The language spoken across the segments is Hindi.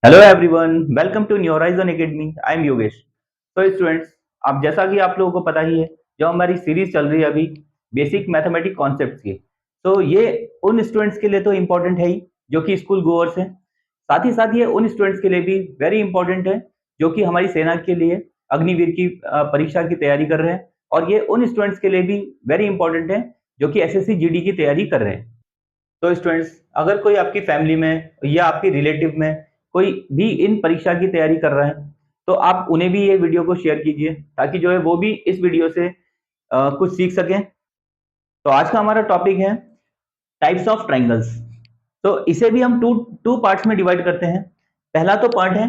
Hello everyone, welcome to new horizon academy. I am Yogesh. तो स्टूडेंट्स, आप जैसा कि आप लोगों को पता ही है, जो हमारी सीरीज चल रही है अभी बेसिक मैथमेटिक कॉन्सेप्ट्स की, तो ये उन स्टूडेंट्स के लिए तो इम्पोर्टेंट है ही जो कि स्कूल गोअर्स हैं। साथ ही साथ ये उन स्टूडेंट्स के लिए भी वेरी इंपॉर्टेंट है जो कि हमारी सेना के लिए अग्निवीर की परीक्षा की तैयारी कर रहे हैं। और ये उन स्टूडेंट्स के लिए भी वेरी इंपॉर्टेंट है जो कि एसएससी जीडी की तैयारी कर रहे हैं। तो स्टूडेंट्स, अगर कोई आपकी फैमिली में या आपकी रिलेटिव में कोई भी इन परीक्षा की तैयारी कर रहा है, तो आप उन्हें भी ये वीडियो को शेयर कीजिए ताकि जो है वो भी इस वीडियो से कुछ सीख सकें। तो आज का हमारा टॉपिक है टाइप्स ऑफ ट्राइंगल्स। तो इसे भी हम टू टू पार्ट्स में डिवाइड करते हैं। पहला तो पार्ट है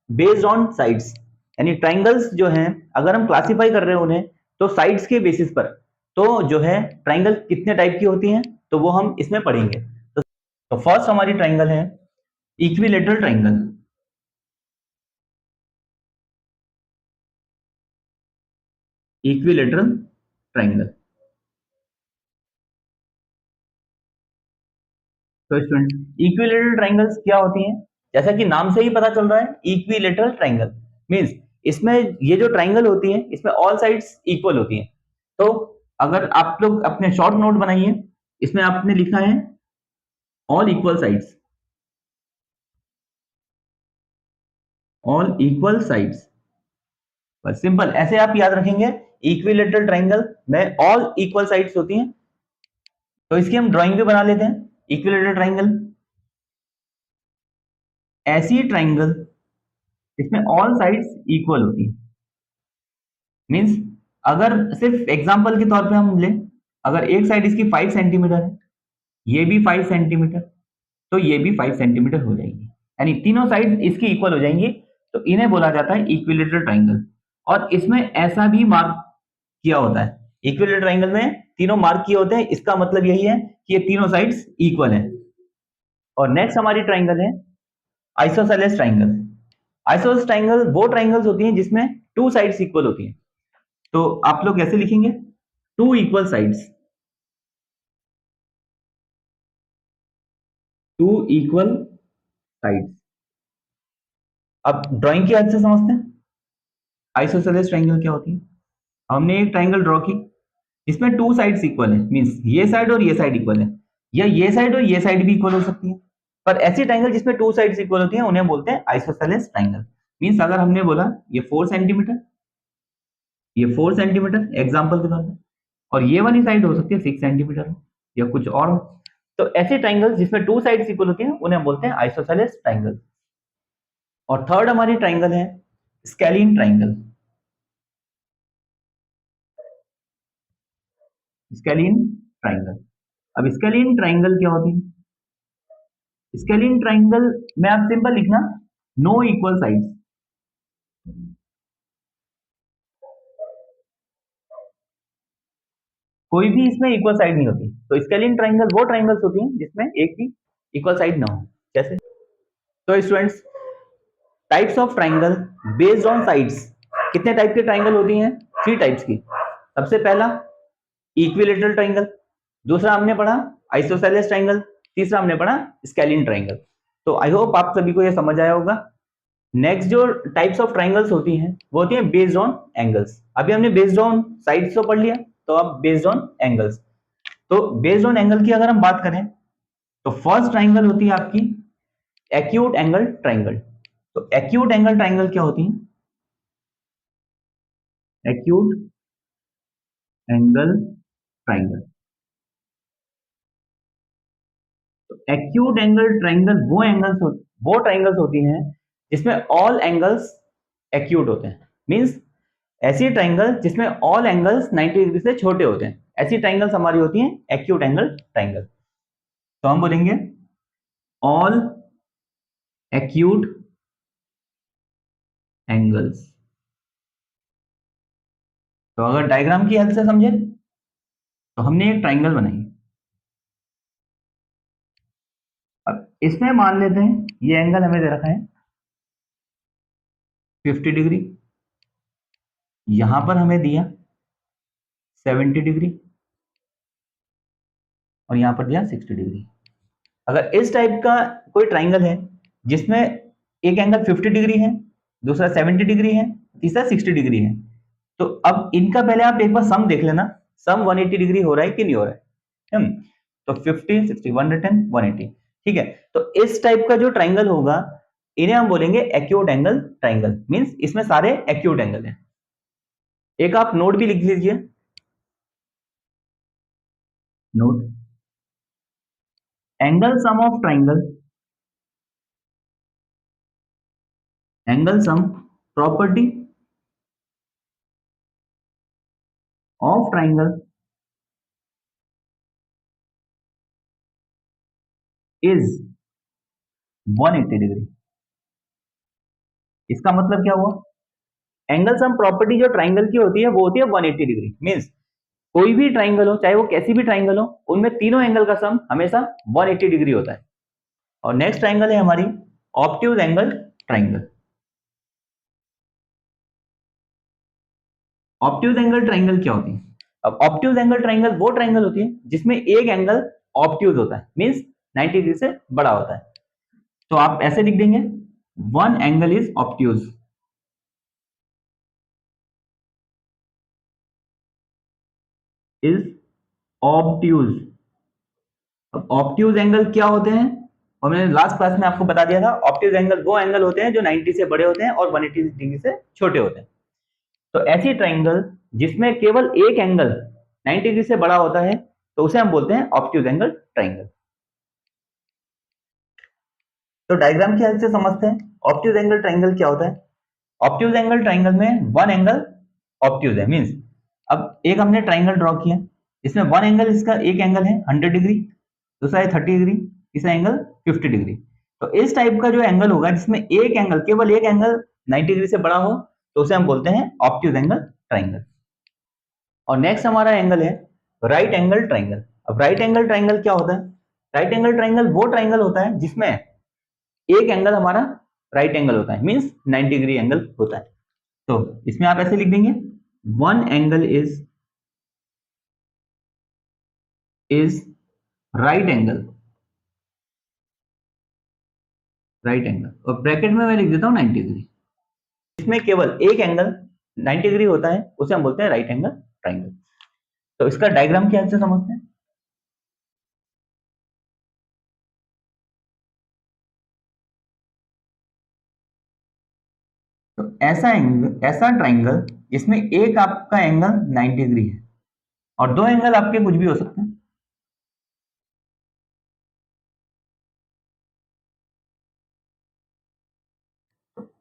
बेस्ड ऑन साइड्स, यानी ट्राइंगल्स जो हैं अगर हम क्लासिफाई कर रहे हैं उन्हें तो साइड्स के बेसिस पर, तो जो है ट्राइंगल कितने टाइप की होती हैं तो वो हम इसमें पढ़ेंगे। तो फर्स्ट हमारी ट्राइंगल है इक्विलेटरल ट्राइंगल। Equilateral triangle. तो स्टूडेंट, इक्विलेटरल ट्राइंगल्स क्या होती हैं? जैसा कि नाम से ही पता चल रहा है, इक्विलेटरल ट्राइंगल मींस इसमें ये जो ट्राइंगल होती है इसमें ऑल साइड्स इक्वल होती हैं। तो अगर आप लोग अपने शॉर्ट नोट बनाइए, इसमें आपने लिखा है all equal sides. All equal sides, बस सिंपल ऐसे आप याद रखेंगे। इक्विलेटरल ट्राइंगल में ऑल इक्वल साइड्स होती हैं। तो इसकी हम ड्राइंग भी बना लेते हैं। इक्विलेटरल ट्राइंगल, ऐसी ट्राइंगल इसमें ऑल साइड्स इक्वल होती है। मींस अगर सिर्फ एग्जांपल के तौर पे हम लें, अगर एक साइड इसकी 5 सेंटीमीटर है, ये भी 5 सेंटीमीटर, तो ये भी 5 सेंटीमीटर हो जाएगी, यानी तीनों साइड इसकी इक्वल हो जाएंगी। तो इन्हें बोला जाता है इक्विलेटरल ट्राइंगल। और इसमें ऐसा भी मार्क किया होता है, इक्विलेटरल ट्राइंगल में तीनों मार्क किए होते हैं। इसका मतलब यही है कि ये तीनों साइड्स इक्वल है। और नेक्स्ट हमारी ट्राइंगल है आइसोसेलेस ट्राइंगल। आइसोसेलेस ट्राइंगल वो ट्राइंगल्स होती हैं जिसमें टू साइड्स इक्वल होती हैं। तो आप लोग कैसे लिखेंगे? Two equal sides, two equal sides. अब ड्राइंग की हद से समझते हैं आइसोसेलेस ट्राइंगल क्या होती है। हमने एक ट्राइंगल ड्रॉ की, इसमें टू साइड्स इक्वल है, मींस ये साइड और ये साइड इक्वल है, या ये साइड और ये साइड भी इक्वल हो सकती है। पर ऐसी ट्राइंगल जिसमें टू साइड्स इक्वल होती हैं उन्हें बोलते हैं आइसोसेलेस ट्राइंगल। मींस अगर हमने बोला ये 4 सेंटीमीटर, ये 4 सेंटीमीटर एग्जाम्पल के तौर पर, और ये वाली साइड हो सकती है 6 सेंटीमीटर या कुछ और हो। तो ऐसे ट्राइंगल जिसमें टू साइड्स इक्वल होती हैं उन्हें हम बोलते हैं आइसोसेलेस ट्राइंगल। और थर्ड हमारी ट्राइंगल है स्केलीन ट्राइंगल। Scalene triangle. अब स्केलीन ट्राइंगल क्या होती है? स्केलीन ट्राइंगल में आप सिंपल लिखना नो इक्वल साइड्स। कोई भी इसमें इक्वल साइड नहीं होती। तो स्केलीन ट्राइंगल वो ट्राइंगल्स होती हैं जिसमें एक भी इक्वल साइड ना हो। जैसे, तो students, types of triangle based on sides. कितने टाइप के ट्राइंगल होती हैं? 3 टाइप्स की। सबसे पहला इक्विलेटरल ट्राइंगल, दूसरा हमने पढ़ा आइसोसेलेस ट्राइंगल, तीसरा हमने पढ़ा स्केलीन ट्राइंगल। तो आई होप आप सभी को यह समझ आया होगा। नेक्स्ट जो टाइप्स ऑफ ट्राइंगल्स होती हैं वो होती हैं बेस्ड ऑन एंगल्स। अभी हमने बेस्ड ऑन साइड्स तो पढ़ लिया, तो अब बेस्ड ऑन एंगल्स। तो बेस्ड ऑन एंगल की अगर हम बात करें तो फर्स्ट ट्राइंगल होती है आपकी एक्यूट एंगल ट्राइंगल। तो एक्यूट एंगल ट्राइंगल क्या होती है? Acute angle triangle. तो एक्यूट एंगल ट्राइंगल वो ट्राइंगल्स होती हैं जिसमें ऑल एंगल्स एक्यूट होते हैं। मींस ऐसी ट्राइंगल जिसमें ऑल एंगल्स 90 डिग्री से छोटे होते हैं, ऐसी ट्राइंगल्स हमारी होती हैं एक्यूट एंगल ट्राइंगल। तो हम बोलेंगे ऑल एक्यूट एंगल्स। तो अगर डायग्राम की हेल्प से समझे तो हमने एक ट्राइंगल बनाई। अब इसमें मान लेते हैं ये एंगल हमें दे रखा है 50 डिग्री, यहां पर हमें दिया 70 डिग्री, और यहां पर दिया 60 डिग्री। अगर इस टाइप का कोई ट्राइंगल है जिसमें एक एंगल 50 डिग्री है, दूसरा 70 डिग्री है, तीसरा 60 डिग्री है। तो अब इनका पहले आप एक बार सम देख लेना, सम 180 डिग्री हो रहा है कि नहीं हो रहा है। तो 50, 60, 110, 180, ठीक है। तो इस टाइप का जो ट्राइंगल होगा इन्हें हम बोलेंगे एक्यूट एंगल ट्राइंगल, मींस इसमें सारे एक्यूट एंगल हैं। एक आप नोट भी लिख लीजिए, note, angle sum of triangle, angle sum property of triangle is 180 degree. इसका मतलब क्या हुआ, एंगल सम प्रॉपर्टी जो ट्राइंगल की होती है वो होती है 180 डिग्री। मींस कोई भी ट्राइंगल हो, चाहे वो कैसी भी ट्राइंगल हो, उनमें तीनों एंगल का सम हमेशा 180 डिग्री होता है। और नेक्स्ट ट्राइंगल है हमारी obtuse angle triangle. Obtuse angle triangle क्या होती है? अब ऑब्ट्यूज एंगल ट्राइंगल वो ट्राइंगल होती है जिसमें एक एंगल ऑब्ट्यूज होता है, मींस 90 डिग्री से बड़ा होता है। तो आप ऐसे लिख देंगे, one angle is obtuse, is obtuse. अब ऑब्ट्यूज एंगल क्या होते हैं, और मैंने लास्ट क्लास में आपको बता दिया था, ऑब्ट्यूज एंगल वो एंगल होते हैं जो 90 से बड़े होते हैं और 180 डिग्री से छोटे होते हैं। तो ऐसी ट्राइंगल जिसमें केवल एक एंगल 90 डिग्री से बड़ा होता है, तो उसे हम बोलते हैं ऑब्ट्यूज एंगल ट्राइंगल। तो डायग्राम की हेल्प से समझते हैं ऑब्ट्यूज एंगल ट्राइंगल क्या होता है। ऑब्ट्यूज एंगल ट्राइंगल में वन एंगल ऑब्ट्यूज है, मींस अब एक हमने ट्राइंगल ड्रॉ किया, इसमें वन एंगल, इसका एक एंगल है 100 डिग्री, दूसरा है 30 डिग्री, तीसरा एंगल 50 डिग्री। तो इस टाइप का जो एंगल होगा जिसमें एक एंगल, केवल एक एंगल 90 डिग्री से बड़ा हो, तो उसे हम बोलते हैं ऑब्ट्यूज एंगल ट्राइंगल। और नेक्स्ट हमारा एंगल है राइट एंगल ट्राइंगल। अब राइट एंगल ट्राइंगल क्या होता है? राइट एंगल ट्राइंगल वो ट्राइंगल होता है जिसमें एक एंगल हमारा राइट एंगल होता है, मींस 90 डिग्री एंगल होता है। तो इसमें आप ऐसे लिख देंगे, one angle is right angle, right angle, और ब्रैकेट में मैं लिख देता हूं 90 डिग्री। इसमें केवल एक एंगल 90 डिग्री होता है, उसे हम बोलते हैं राइट एंगल ट्राइंगल। तो इसका डायग्राम क्या से समझते हैं। तो ऐसा एंगल, ऐसा ट्राइंगल जिसमें एक आपका एंगल 90 डिग्री है और दो एंगल आपके कुछ भी हो सकते हैं।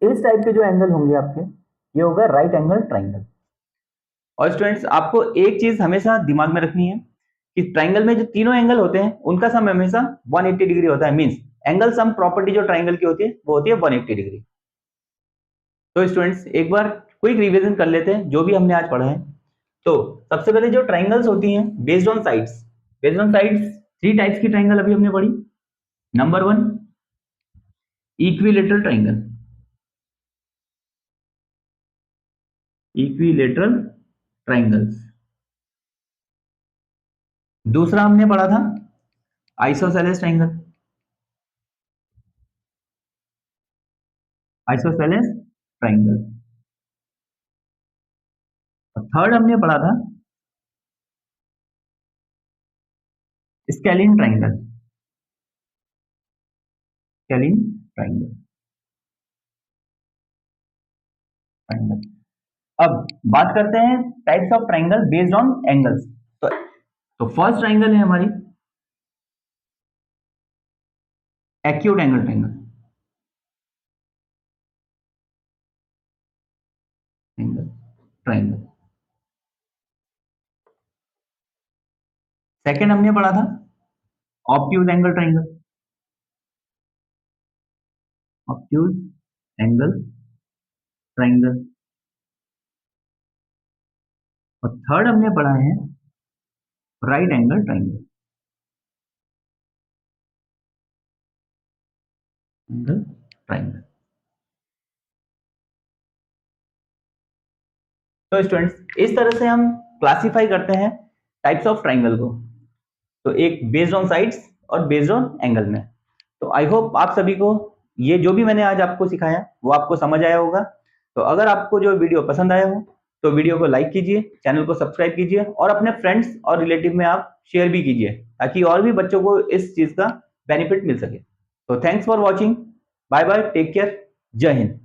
इस टाइप के जो एंगल होंगे आपके, ये होगा राइट एंगल ट्राइंगल। और स्टूडेंट्स आपको एक चीज हमेशा दिमाग में रखनी है कि ट्राइंगल में जो तीनों एंगल होते हैं उनका सम हमेशा 180 डिग्री होता है, मींस एंगल सम प्रॉपर्टी जो ट्राइंगल की होती है वो होती है 180 डिग्री। तो स्टूडेंट्स एक बार क्विक रिवीजन कर लेते हैं जो भी हमने आज पढ़ा है। तो सबसे पहले जो ट्राइंगल्स होती हैं based on sides, based on sides three types की ट्राइंगल अभी हमने पढ़ी। Number one, equilateral triangle, equilateral triangles. दूसरा हमने पढ़ा था आइसोसेलेस ट्राइंगल, आइसोसेलेस ट्राइंगल। और थर्ड हमने पढ़ा था scalene triangle, scalene triangle, triangle. अब बात करते हैं types of triangle based on angles. तो फर्स्ट ट्राइंगल है हमारी acute angle triangle, angle triangle. Second हमने पढ़ा था obtuse angle triangle, obtuse angle triangle. और थर्ड हमने पढ़ा है right angle triangle, angle triangle. तो स्टूडेंट्स इस तरह से हम क्लासिफाई करते हैं टाइप्स ऑफ ट्राइंगल को, तो एक बेस्ड ऑन साइड्स और बेस्ड ऑन एंगल में। तो आई होप आप सभी को ये जो भी मैंने आज आपको सिखाया वो आपको समझ आया होगा। तो अगर आपको जो वीडियो पसंद आया हो तो वीडियो को लाइक कीजिए, चैनल को सब्सक्राइब कीजिए और अपने फ्रेंड्स और रिलेटिव में आप शेयर भी कीजिए ताकि और भी बच्चों को इस चीज़ का बेनिफिट मिल सके। तो thanks for watching, bye bye, take care, जय हिंद।